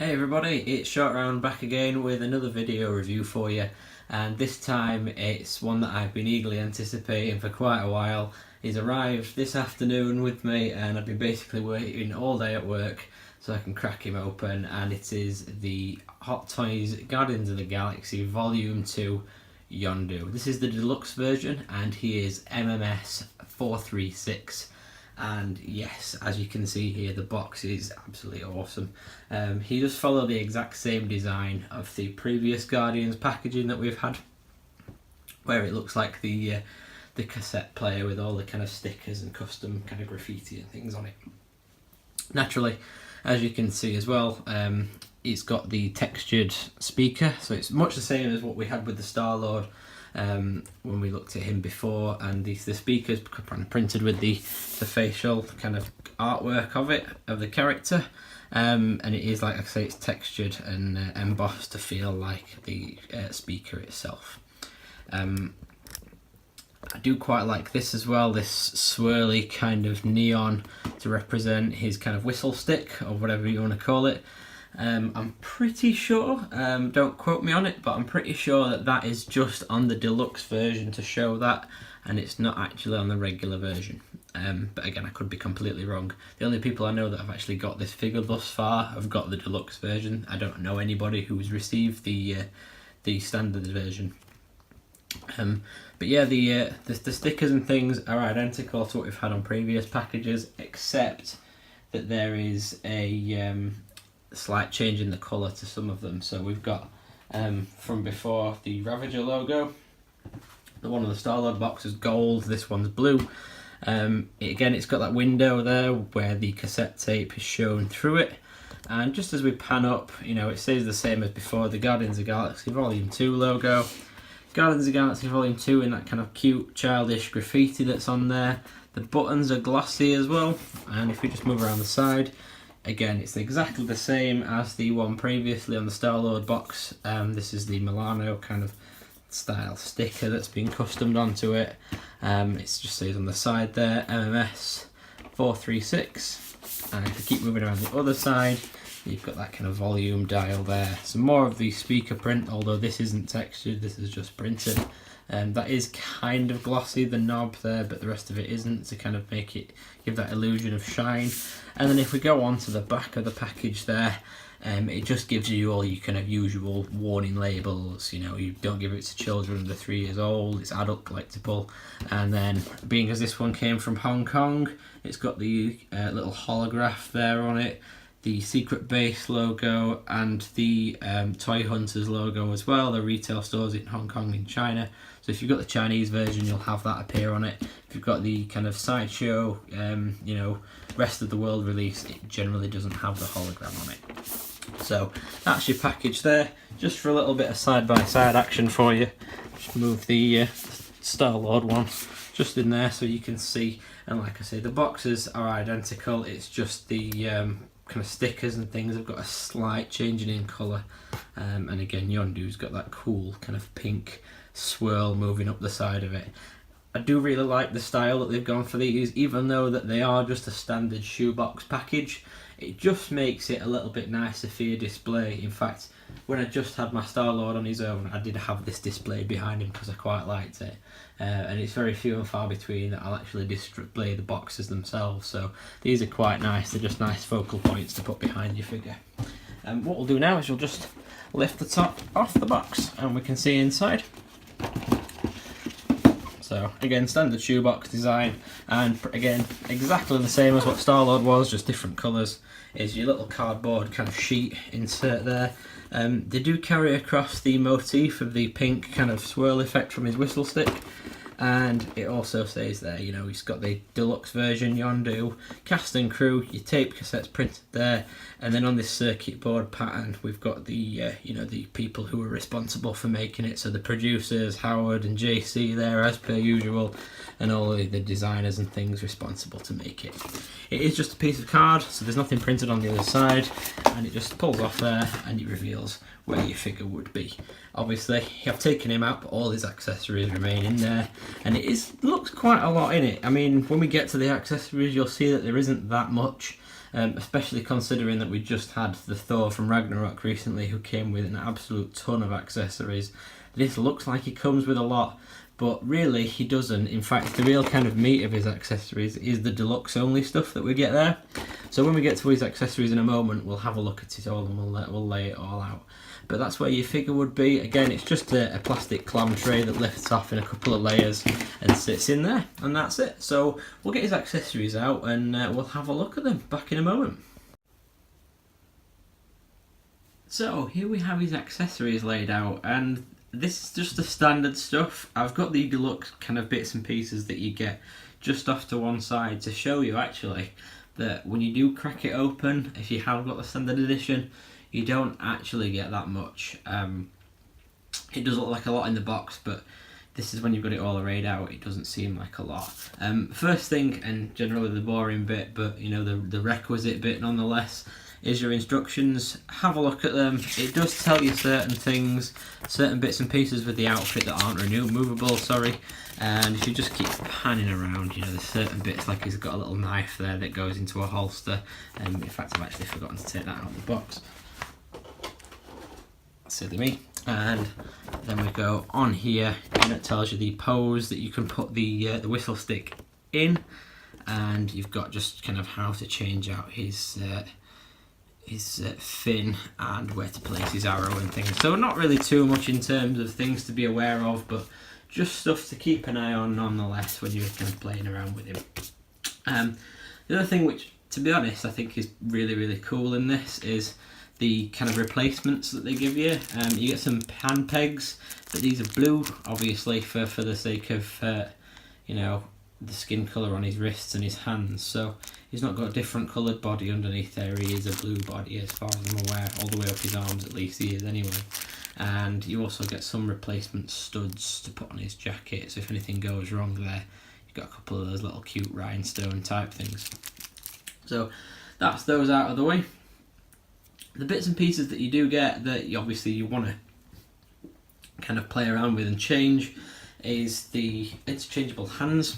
Hey everybody, it's Short Round back again with another video review for you, and this time it's one that I've been eagerly anticipating for quite a while. He's arrived this afternoon with me and I've been basically waiting all day at work so I can crack him open, and it is the Hot Toys Guardians of the Galaxy Volume 2 Yondu. This is the deluxe version and he is MMS 436. And yes, as you can see here, the box is absolutely awesome. He does follow the exact same design of the previous Guardians packaging that we've had, where it looks like the cassette player with all the kind of stickers and custom kind of graffiti and things on it. Naturally, as you can see as well, it's got the textured speaker, so it's much the same as what we had with the Star-Lord when we looked at him before, and the speakers kind of printed with the facial kind of artwork of the character, and it is, like I say, it's textured and embossed to feel like the speaker itself. I do quite like this as well, this swirly kind of neon to represent his kind of whistle stick, or whatever you want to call it. I'm pretty sure, don't quote me on it, but I'm pretty sure that is just on the deluxe version to show that, and it's not actually on the regular version. But again, I could be completely wrong. The only people I know that have actually got this figure thus far have got the deluxe version. I don't know anybody who's received the standard version. But yeah, the stickers and things are identical to what we've had on previous packages, except that there is a slight change in the colour to some of them. So we've got, from before, the Ravager logo. The one on the Star-Lord box is gold, this one's blue. Again, it's got that window there where the cassette tape is shown through it. And just as we pan up, you know, it stays the same as before, the Guardians of the Galaxy Volume 2 logo. Guardians of the Galaxy Volume 2 in that kind of cute, childish graffiti that's on there. The buttons are glossy as well, and if we just move around the side, again, it's exactly the same as the one previously on the Star-Lord box. This is the Milano kind of style sticker that's been customed onto it. It just says on the side there, MMS 436. And if we keep moving around the other side, you've got that kind of volume dial there. Some more of the speaker print, although this isn't textured, this is just printed. That is kind of glossy, the knob there, but the rest of it isn't, to kind of make it give that illusion of shine. And then if we go on to the back of the package there, it just gives you all your kind of usual warning labels. You know, you don't give it to children under 3 years old, it's adult collectible. And then, being as this one came from Hong Kong, it's got the little holograph there on it, the Secret Base logo, and the Toy Hunters logo as well. The retail stores in Hong Kong and China. So if you've got the Chinese version, you'll have that appear on it. If you've got the kind of sideshow, you know, rest of the world release, it generally doesn't have the hologram on it. So that's your package there. Just for a little bit of side-by-side action for you, just move the Star-Lord one just in there so you can see. And like I say, the boxes are identical. It's just the kind of stickers and things have got a slight changing in colour, and again, Yondu's got that cool kind of pink swirl moving up the side of it. I do really like the style that they've gone for these, even though that they are just a standard shoebox package. It just makes it a little bit nicer for your display. In fact, when I just had my Star-Lord on his own, I did have this displayed behind him because I quite liked it. And it's very few and far between that I'll actually display the boxes themselves. So these are quite nice. They're just nice focal points to put behind your figure. And what we'll do now is we'll just lift the top off the box and we can see inside. So again, standard shoebox design, and again, exactly the same as what Star-Lord was, just different colours. Is your little cardboard kind of sheet insert there. They do carry across the motif of the pink kind of swirl effect from his whistle stick. And it also says there, you know, he's got the deluxe version Yondu, cast and crew, your tape cassettes printed there, and then on this circuit board pattern we've got the you know, the people who are responsible for making it, so the producers, Howard and JC there as per usual, and all the designers and things responsible to make it. It is just a piece of card, so there's nothing printed on the other side, and it just pulls off there and it reveals where your figure would be. Obviously, I've taken him out, but all his accessories remain in there, and it looks quite a lot in it. I mean, when we get to the accessories, you'll see that there isn't that much. especially considering that we just had the Thor from Ragnarok recently, who came with an absolute ton of accessories. This looks like he comes with a lot, but really he doesn't. In fact, the real kind of meat of his accessories is the deluxe only stuff that we get there. So when we get to his accessories in a moment, we'll have a look at it all and we'll lay it all out. But that's where your figure would be. Again, it's just a plastic clam tray that lifts off in a couple of layers and sits in there, and that's it. So we'll get his accessories out and we'll have a look at them back in a moment. So here we have his accessories laid out, and this is just the standard stuff. I've got the deluxe kind of bits and pieces that you get just off to one side to show you actually that when you do crack it open, if you have got the standard edition, you don't actually get that much. It does look like a lot in the box, but this is when you've got it all arrayed out, it doesn't seem like a lot. First thing, and generally the boring bit, but you know, the requisite bit nonetheless, is your instructions. Have a look at them. It does tell you certain things, certain bits and pieces with the outfit that aren't movable, and if you just keep panning around, you know, there's certain bits, like he's got a little knife there that goes into a holster. In fact, I've actually forgotten to take that out of the box. Silly me. And then we go on here, and it tells you the pose that you can put the whistle stick in, and you've got just kind of how to change out his fin and where to place his arrow and things. So not really too much in terms of things to be aware of, but just stuff to keep an eye on nonetheless when you're kind of playing around with him. The other thing, which to be honest I think is really cool in this, is the kind of replacements that they give you. You get some hand pegs, but these are blue, obviously for the sake of you know, the skin colour on his wrists and his hands. So he's not got a different coloured body underneath there, he is a blue body as far as I'm aware, all the way up his arms at least he is anyway. And you also get some replacement studs to put on his jacket, so if anything goes wrong there, you've got a couple of those little cute rhinestone type things. So that's those out of the way. The bits and pieces that you do get that obviously you want to kind of play around with and change is the interchangeable hands.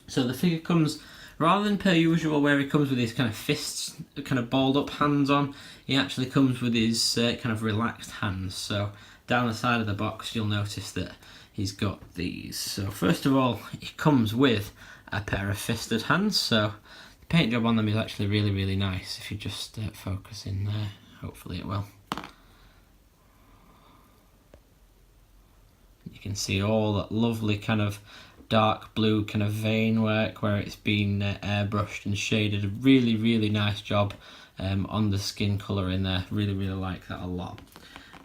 So the figure comes, rather than per usual where he comes with his kind of fists, kind of balled up hands on, he actually comes with his kind of relaxed hands. So down the side of the box you'll notice that he's got these. So first of all, he comes with a pair of fisted hands, so the paint job on them is actually really nice. If you just focus in there, hopefully it will. You can see all that lovely kind of dark blue kind of vein work where it's been airbrushed and shaded. A really nice job on the skin colour in there. Really like that a lot.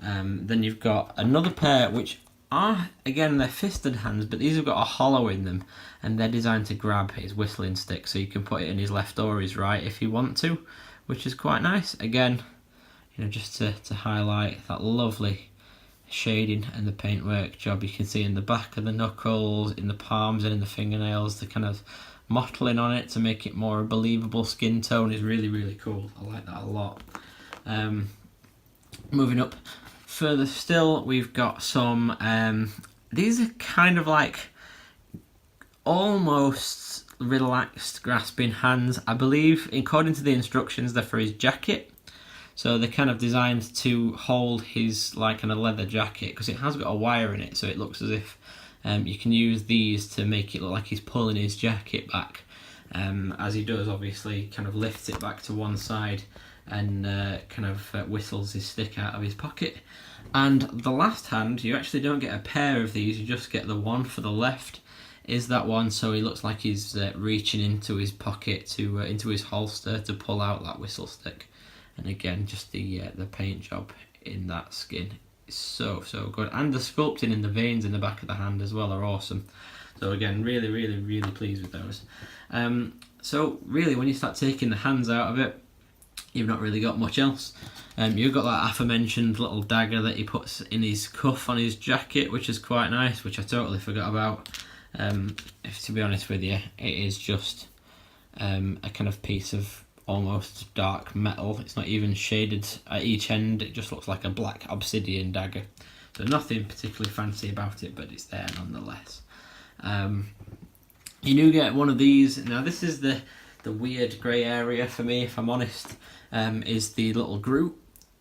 Then you've got another pair which are, again, they're fisted hands, but these have got a hollow in them, and they're designed to grab his whistling stick, so you can put it in his left or his right if you want to, which is quite nice. Again, you know, just to highlight that lovely shading and the paintwork job you can see in the back of the knuckles, in the palms and in the fingernails. The kind of mottling on it to make it more a believable skin tone is really cool. I like that a lot. Moving up further still, we've got some these are kind of like almost relaxed grasping hands. I believe, according to the instructions, they're for his jacket. So they're kind of designed to hold his, like, in a leather jacket, because it has got a wire in it, so it looks as if you can use these to make it look like he's pulling his jacket back. As he does, obviously, kind of lifts it back to one side and kind of whistles his stick out of his pocket. And the last hand, you actually don't get a pair of these, you just get the one for the left is that one, so he looks like he's reaching into his pocket, to into his holster to pull out that whistle stick. And again, just the paint job in that skin is so good, and the sculpting in the veins in the back of the hand as well are awesome. So again, really pleased with those. So really, when you start taking the hands out of it, you've not really got much else. You've got that aforementioned little dagger that he puts in his cuff on his jacket, which is quite nice, which I totally forgot about. If to be honest with you, it is just a kind of piece of almost dark metal. It's not even shaded at each end, it just looks like a black obsidian dagger. So nothing particularly fancy about it, but it's there nonetheless. You do get one of these. Now this is the The weird grey area for me, if I'm honest, is the little Groot.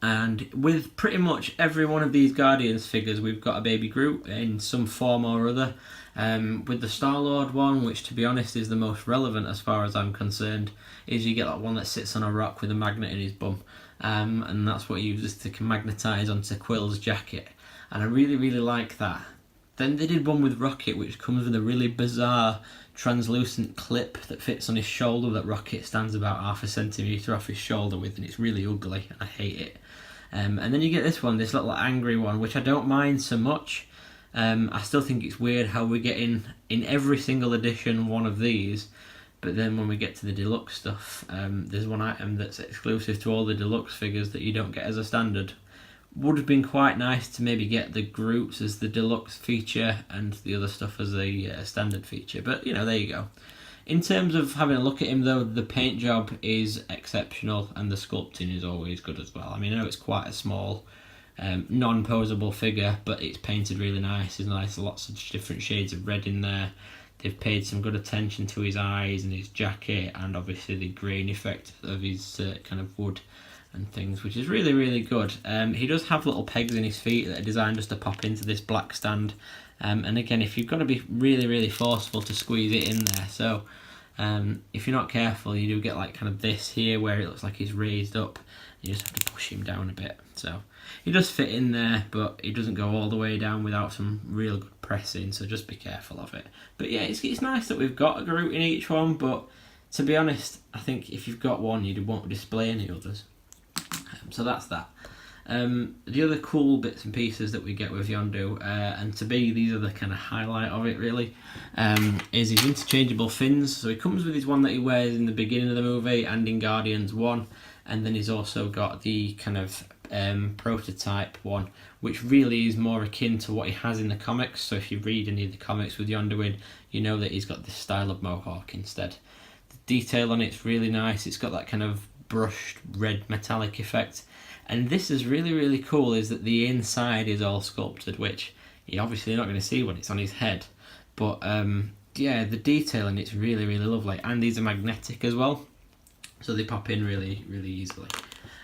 And with pretty much every one of these Guardians figures, we've got a baby Groot in some form or other. With the Star-Lord one, which to be honest is the most relevant as far as I'm concerned, is you get that one that sits on a rock with a magnet in his bum. And that's what he uses to magnetise onto Quill's jacket. And I really, really like that. Then they did one with Rocket, which comes with a really bizarre translucent clip that fits on his shoulder that Rocket stands about half a centimetre off his shoulder with, and it's really ugly and I hate it. And then you get this one, this little angry one, which I don't mind so much. I still think it's weird how we're getting in every single edition one of these, but then when we get to the deluxe stuff, there's one item that's exclusive to all the deluxe figures that you don't get as a standard. Would have been quite nice to maybe get the Groots as the deluxe feature and the other stuff as a standard feature, but you know, there you go. In terms of having a look at him though, the paint job is exceptional and the sculpting is always good as well. I mean, I know it's quite a small, non-posable figure, but it's painted really nice. There's lots of different shades of red in there. They've paid some good attention to his eyes and his jacket, and obviously the grain effect of his kind of wood and things, which is really, really good. He does have little pegs in his feet that are designed just to pop into this black stand. And again, if you've got to be really, really forceful to squeeze it in there. So if you're not careful, you do get like kind of this here where it looks like he's raised up. You just have to push him down a bit. So he does fit in there, but he doesn't go all the way down without some real good pressing. So just be careful of it. But yeah, it's nice that we've got a Groot in each one. But to be honest, I think if you've got one, you won't display any others. So that's that. The other cool bits and pieces that we get with Yondu, and to be these are the kind of highlight of it really, is his interchangeable fins. So he comes with his one that he wears in the beginning of the movie and in Guardians 1, and then he's also got the kind of prototype one, which really is more akin to what he has in the comics. So if you read any of the comics with Yondu in, you know that he's got this style of mohawk instead. The detail on it's really nice. It's got that kind of brushed red metallic effect. And this is really, really cool, is that the inside is all sculpted, which you're obviously not going to see when it's on his head. But yeah, the detail in it's really, really lovely. And these are magnetic as well, so they pop in really, really easily.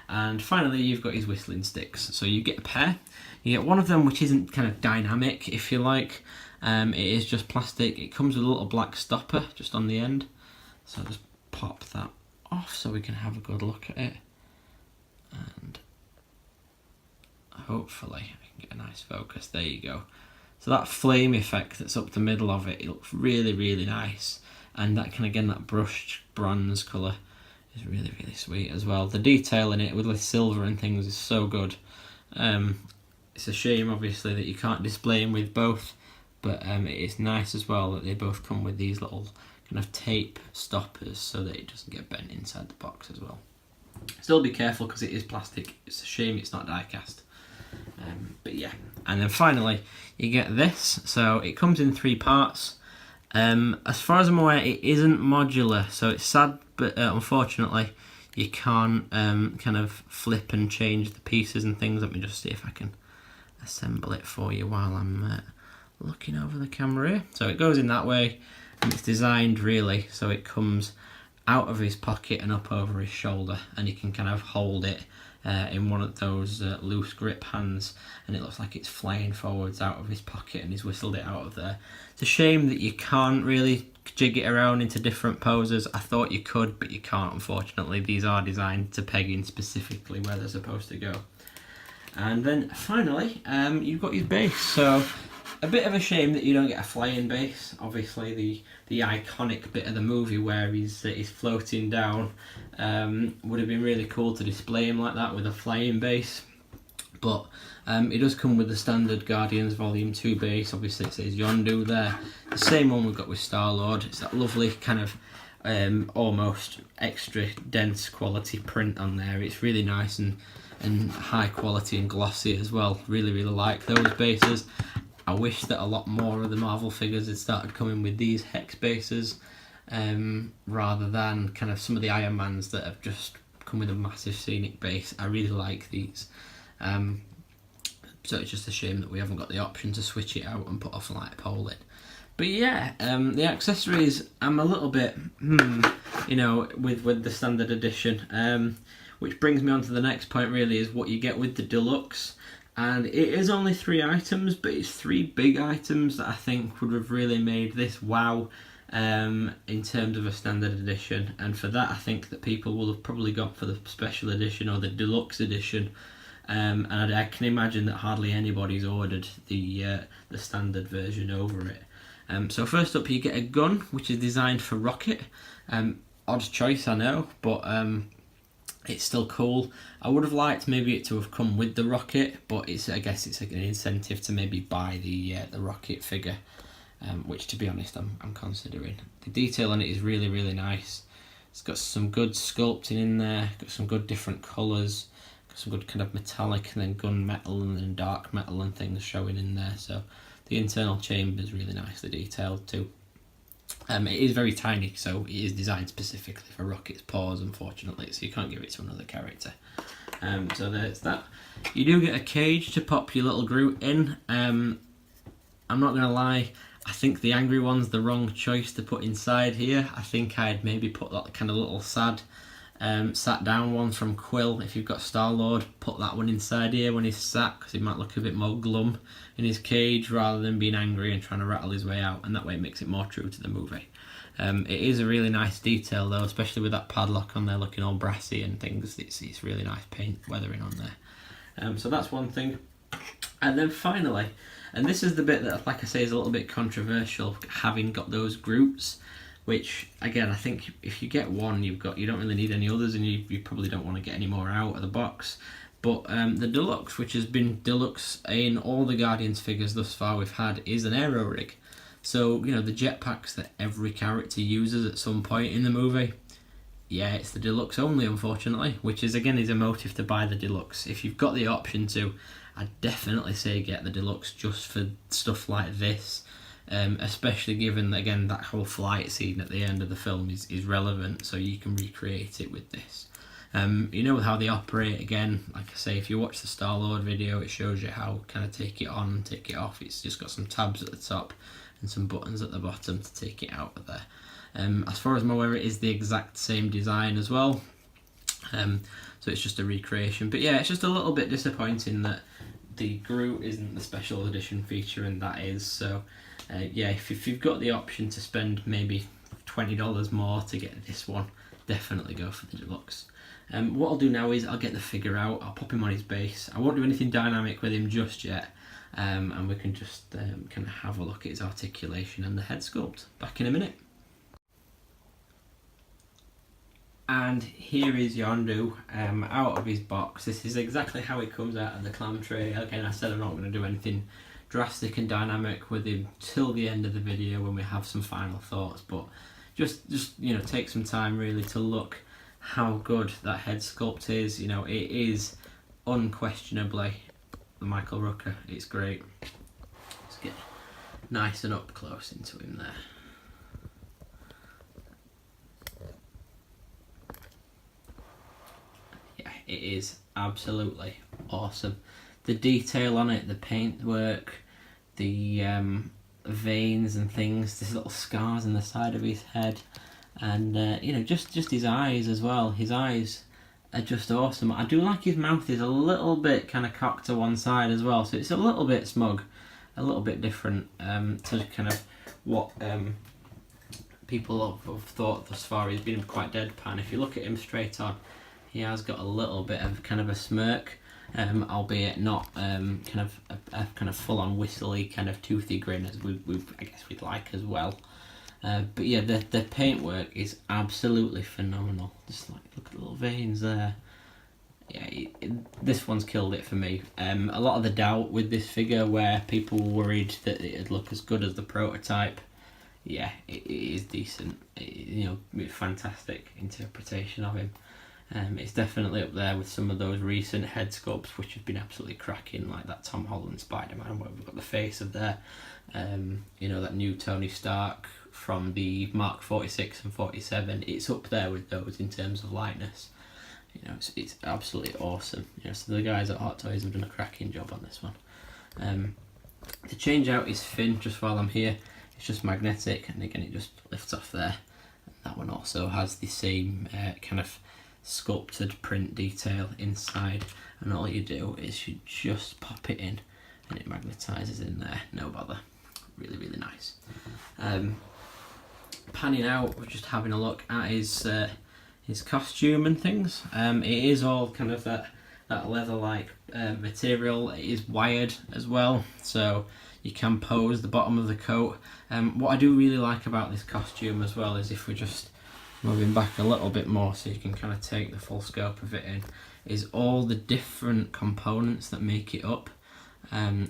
And finally, you've got his whistling sticks. So you get a pair. You get one of them which isn't kind of dynamic, if you like. It is just plastic. It comes with a little black stopper just on the end. So I'll just pop that off so we can have a good look at it. And hopefully I can get a nice focus. There you go. So that flame effect that's up the middle of it, it looks really, really nice. And that can, again, that brushed bronze colour is really, really sweet as well. The detail in it with the silver and things is so good. It's a shame, obviously, that you can't display them with both, but it is nice as well that they both come with these little kind of tape stoppers so that it doesn't get bent inside the box as well. Still be careful because it is plastic. It's a shame it's not die cast. But yeah, and then finally you get this. So it comes in 3 parts. As far as I'm aware, it isn't modular, so it's sad, but unfortunately you can't kind of flip and change the pieces and things. Let me just see if I can assemble it for you while I'm looking over the camera here. So it goes in that way, and it's designed really so it comes out of his pocket and up over his shoulder, and you can kind of hold it in one of those loose grip hands, and it looks like it's flying forwards out of his pocket and he's whistled it out of there. It's a shame that you can't really jig it around into different poses. I thought you could, but you can't, unfortunately. These are designed to peg in specifically where they're supposed to go. And then finally you've got your base. So a bit of a shame that you don't get a flying base. Obviously the iconic bit of the movie where he's floating down would have been really cool to display him like that with a flying base. But it does come with the standard Guardians Volume 2 base. Obviously it says Yondu there. The same one we've got with Star-Lord. It's that lovely kind of almost extra dense quality print on there. It's really nice and high quality and glossy as well. Really, really like those bases. I wish that a lot more of the Marvel figures had started coming with these hex bases rather than kind of some of the Iron Mans that have just come with a massive scenic base. I really like these. So it's just a shame that we haven't got the option to switch it out and put a flight pole in. But yeah, the accessories, I'm a little bit, you know, with the standard edition. Which brings me on to the next point really, is what you get with the Deluxe. And it is only 3 items, but it's 3 big items that I think would have really made this wow in terms of a standard edition. And for that, I think that people will have probably gone for the special edition or the Deluxe edition. And I can imagine that hardly anybody's ordered the standard version over it. So first up, you get a gun, which is designed for rocket. Odd choice, I know, but it's still cool. I would have liked maybe it to have come with the rocket, but I guess it's an incentive to maybe buy the rocket figure, which to be honest I'm considering. The detail on it is really, really nice. It's got some good sculpting in there, got some good different colours, got some good kind of metallic and then gunmetal and then dark metal and things showing in there. So the internal chamber is really nicely detailed too. It is very tiny, so it is designed specifically for Rocket's paws, unfortunately, so you can't give it to another character. So there's that. You do get a cage to pop your little Groot in. I'm not going to lie, I think the angry one's the wrong choice to put inside here. I think I'd maybe put that kind of little sad, sat down one from Quill. If you've got Star-Lord, put that one inside here when he's sat, because he might look a bit more glum in his cage rather than being angry and trying to rattle his way out, and that way it makes it more true to the movie. It is a really nice detail though, especially with that padlock on there looking all brassy and things. It's really nice paint weathering on there. So that's one thing. And then finally, and this is the bit that, like I say, is a little bit controversial, having got those Groots, which again I think if you get one, you don't really need any others, and you probably don't want to get any more out of the box. But the Deluxe, which has been Deluxe in all the Guardians figures thus far we've had, is an aero rig. So, you know, the jetpacks that every character uses at some point in the movie, yeah, it's the Deluxe only, unfortunately, which is, again, is a motive to buy the Deluxe. If you've got the option to, I'd definitely say get the Deluxe just for stuff like this, especially given, again, that whole flight scene at the end of the film is relevant, so you can recreate it with this. You know how they operate, again, like I say, if you watch the Star-Lord video, it shows you how kind of take it on and take it off. It's just got some tabs at the top and some buttons at the bottom to take it out of there. As far as I'm aware, it is the exact same design as well, so it's just a recreation. But yeah, it's just a little bit disappointing that the Groot isn't the special edition feature and that is. So yeah, if you've got the option to spend maybe $20 more to get this one, definitely go for the Deluxe. What I'll do now is I'll get the figure out, I'll pop him on his base. I won't do anything dynamic with him just yet, and we can just kind of have a look at his articulation and the head sculpt. Back in a minute. And here is Yondu out of his box. This is exactly how he comes out of the clam tray. Again, I said I'm not going to do anything drastic and dynamic with him till the end of the video when we have some final thoughts, but just you know, take some time really to look how good that head sculpt is. You know, it is unquestionably the Michael Rooker. It's great. Let's get nice and up close into him there. Yeah, it is absolutely awesome. The detail on it, the paintwork, the veins and things, these little scars in the side of his head, and you know, just his eyes as well. His eyes are just awesome. I do like his mouth is a little bit kind of cocked to one side as well, so it's a little bit smug, a little bit different to kind of what people have thought thus far. He's been quite deadpan. If you look at him straight on, he has got a little bit of kind of a smirk, albeit not kind of a kind of full-on whistly kind of toothy grin as I guess we'd like as well. But yeah, the paintwork is absolutely phenomenal. Just like, look at the little veins there. Yeah, this one's killed it for me. A lot of the doubt with this figure where people were worried that it'd look as good as the prototype, yeah, it is decent. You know, fantastic interpretation of him. It's definitely up there with some of those recent head sculpts which have been absolutely cracking, like that Tom Holland Spider-Man where we've got the face of there. You know, that new Tony Stark from the Mark 46 and 47, it's up there with those in terms of lightness. You know, it's absolutely awesome. You know, so the guys at Hot Toys have done a cracking job on this one. To change out his fin, just while I'm here, it's just magnetic, and again it just lifts off there. That one also has the same kind of sculpted print detail inside, and all you do is you just pop it in and it magnetises in there, no bother. Really, really nice. Panning out, we're just having a look at his costume and things. It is all kind of that leather-like material. It is wired as well, so you can pose the bottom of the coat. What I do really like about this costume as well is, if we're just moving back a little bit more so you can kind of take the full scope of it in, is all the different components that make it up.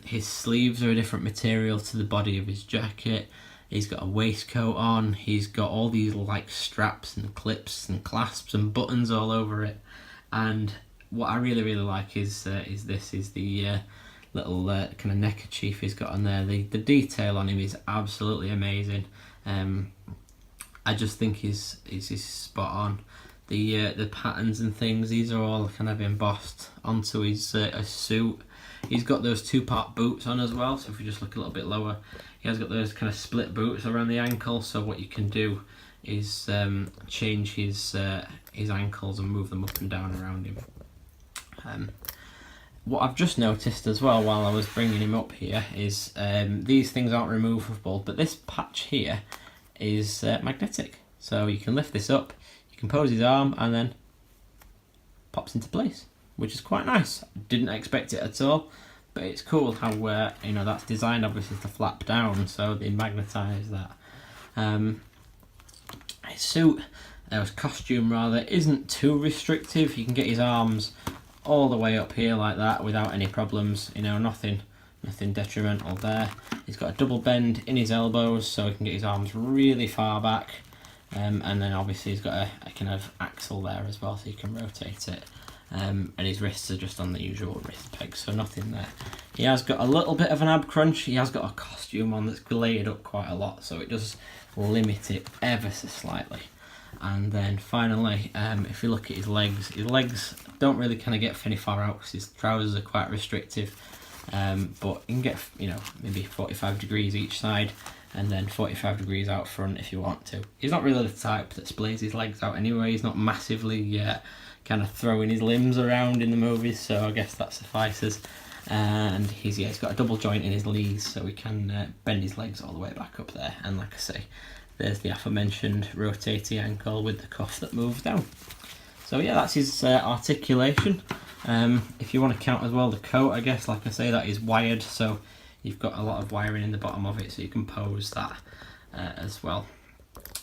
His sleeves are a different material to the body of his jacket. He's got a waistcoat on. He's got all these like straps and clips and clasps and buttons all over it. And what I really, really like is the little kind of neckerchief he's got on there. The detail on him is absolutely amazing. I just think he's spot on. The patterns and things, these are all kind of embossed onto his suit. He's got those two-part boots on as well, so if you just look a little bit lower, he has got those kind of split boots around the ankle, so what you can do is change his ankles and move them up and down around him. What I've just noticed as well while I was bringing him up here is these things aren't removable, but this patch here is magnetic. So you can lift this up, you can pose his arm, and then pops into place, which is quite nice. Didn't expect it at all, but it's cool how that's designed obviously to flap down, so they magnetise that. His suit, his costume rather, isn't too restrictive. You can get his arms all the way up here like that without any problems. Nothing detrimental there. He's got a double bend in his elbows, so he can get his arms really far back, and then obviously he's got a kind of axle there as well, so you can rotate it. And his wrists are just on the usual wrist pegs, so nothing there. He has got a little bit of an ab crunch. He has got a costume on that's layered up quite a lot, so it does limit it ever so slightly. And then finally, if you look at his legs don't really kind of get any far out because his trousers are quite restrictive. But you can get maybe 45 degrees each side, and then 45 degrees out front if you want to. He's not really the type that splays his legs out anyway. He's not massively kind of throwing his limbs around in the movies, so I guess that suffices. And he's got a double joint in his knees, so he can bend his legs all the way back up there. And like I say, there's the aforementioned rotating ankle with the cuff that moves down. So yeah, that's his articulation. If you want to count as well the coat, I guess, like I say, that is wired, so you've got a lot of wiring in the bottom of it, so you can pose that as well.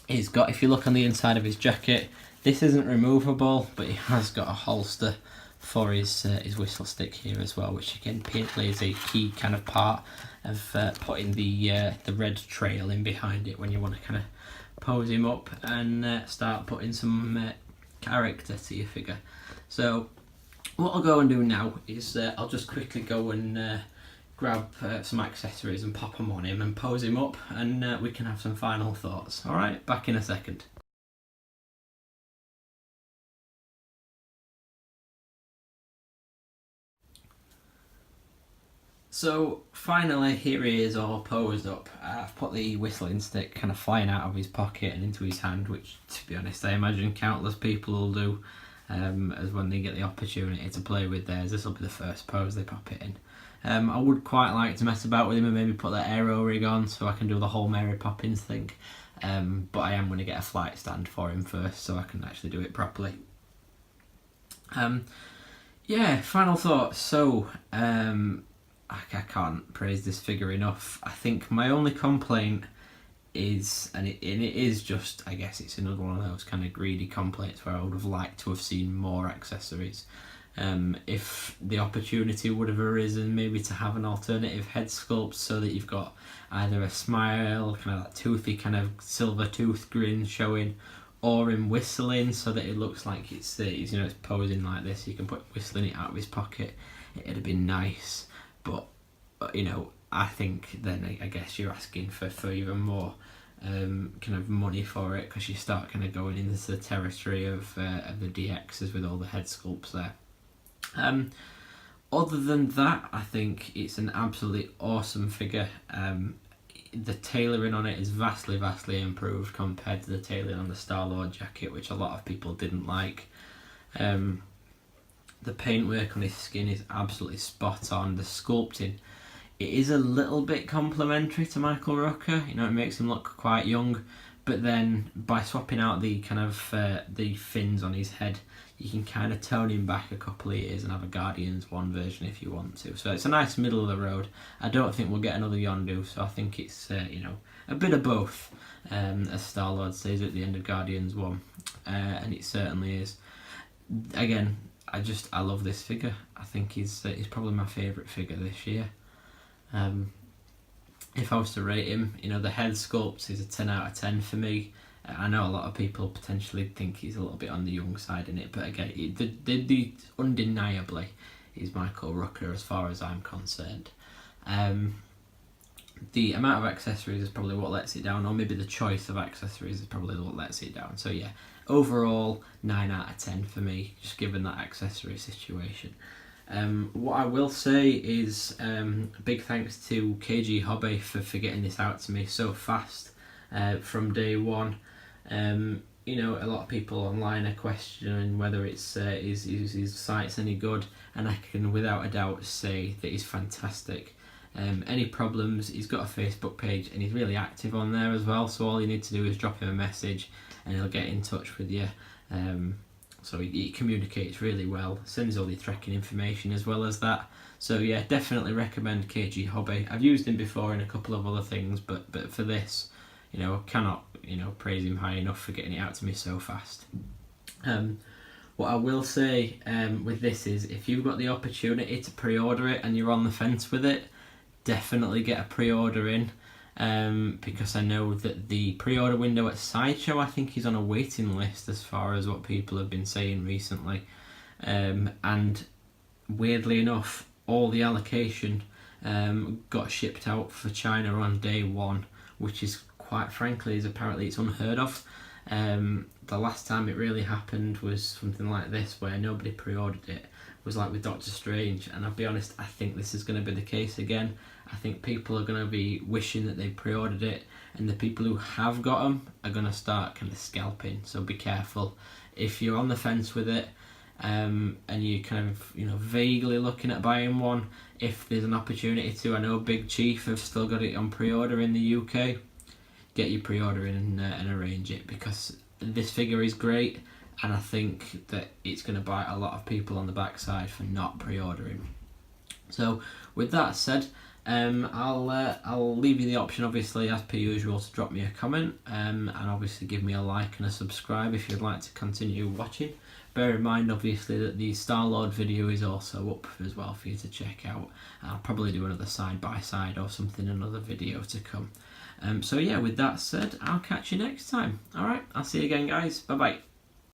He's got, if you look on the inside of his jacket, this isn't removable, but he has got a holster for his whistle stick here as well, which again plays a key kind of part of putting the red trail in behind it when you want to kind of pose him up and start putting some character to your figure. So what I'll go and do now is I'll just quickly go and grab some accessories and pop them on him and pose him up, and we can have some final thoughts. Alright, back in a second. So finally, here he is all posed up. I've put the whistling stick kind of flying out of his pocket and into his hand, which, to be honest, I imagine countless people will do as when they get the opportunity to play with theirs. This will be the first pose they pop it in. I would quite like to mess about with him and maybe put that aero rig on so I can do the whole Mary Poppins thing, but I am going to get a flight stand for him first so I can actually do it properly. Yeah, final thoughts. So I can't praise this figure enough. I think my only complaint is, and it is just, I guess it's another one of those kind of greedy complaints where I would have liked to have seen more accessories. If the opportunity would have arisen maybe to have an alternative head sculpt so that you've got either a smile, kind of that toothy kind of silver tooth grin showing, or him whistling so that it looks like it's posing like this, you can put whistling it out of his pocket, it'd have been nice. But I think then I guess you're asking for even more kind of money for it, because you start kind of going into the territory of the DXs with all the head sculpts there. Other than that, I think it's an absolutely awesome figure. the tailoring on it is vastly improved compared to the tailoring on the Star-Lord jacket, which a lot of people didn't like. The paintwork on his skin is absolutely spot on. The sculpting, it is a little bit complimentary to Michael Rooker. You know, it makes him look quite young, but then by swapping out the kind of the fins on his head, you can kind of tone him back a couple of years and have a Guardians 1 version if you want to. So it's a nice middle of the road. I don't think we'll get another Yondu, so I think it's you know, a bit of both, as Star-Lord says at the end of Guardians 1, and it certainly is. Again, I love this figure. I think he's probably my favourite figure this year. If I was to rate him, you know, the head sculpt is a 10 out of 10 for me. I know a lot of people potentially think he's a little bit on the young side in it, but again, the undeniably is Michael Rooker as far as I'm concerned. The amount of accessories is probably what lets it down, or maybe the choice of accessories is probably what lets it down. So yeah, overall 9 out of 10 for me, just given that accessory situation. What I will say is big thanks to KG Hobby for getting this out to me so fast from day one. You know, a lot of people online are questioning whether it's his site's any good, and I can without a doubt say that he's fantastic. Any problems, he's got a Facebook page and he's really active on there as well, so all you need to do is drop him a message and he'll get in touch with you. So he communicates really well, sends all the trekking information as well as that. So yeah, definitely recommend KG Hobby. I've used him before in a couple of other things, but for this, you know, cannot, you know, praise him high enough for getting it out to me so fast. What I will say with this is, if you've got the opportunity to pre-order it and you're on the fence with it, definitely get a pre-order in, because I know that the pre-order window at Sideshow, I think he's on a waiting list as far as what people have been saying recently, and weirdly enough, all the allocation got shipped out for China on day one, which is quite frankly apparently it's unheard of. The last time it really happened was something like this, where nobody pre-ordered it, was like with Doctor Strange, and I'll be honest, I think this is going to be the case again. I think people are going to be wishing that they pre-ordered it, and the people who have got them are going to start kind of scalping, so be careful. If you're on the fence with it, and you kind of, you know, vaguely looking at buying one, if there's an opportunity to, I know Big Chief have still got it on pre-order in the UK, get your pre-order in and arrange it, because this figure is great, and I think that it's going to bite a lot of people on the backside for not pre-ordering. So with that said, I'll leave you the option, obviously as per usual, to drop me a comment, and obviously give me a like and a subscribe if you'd like to continue watching. Bear in mind obviously that the Star-Lord video is also up as well for you to check out. I'll probably do another side by side or something, another video to come. So yeah, with that said, I'll catch you next time. Alright, I'll see you again guys, bye bye.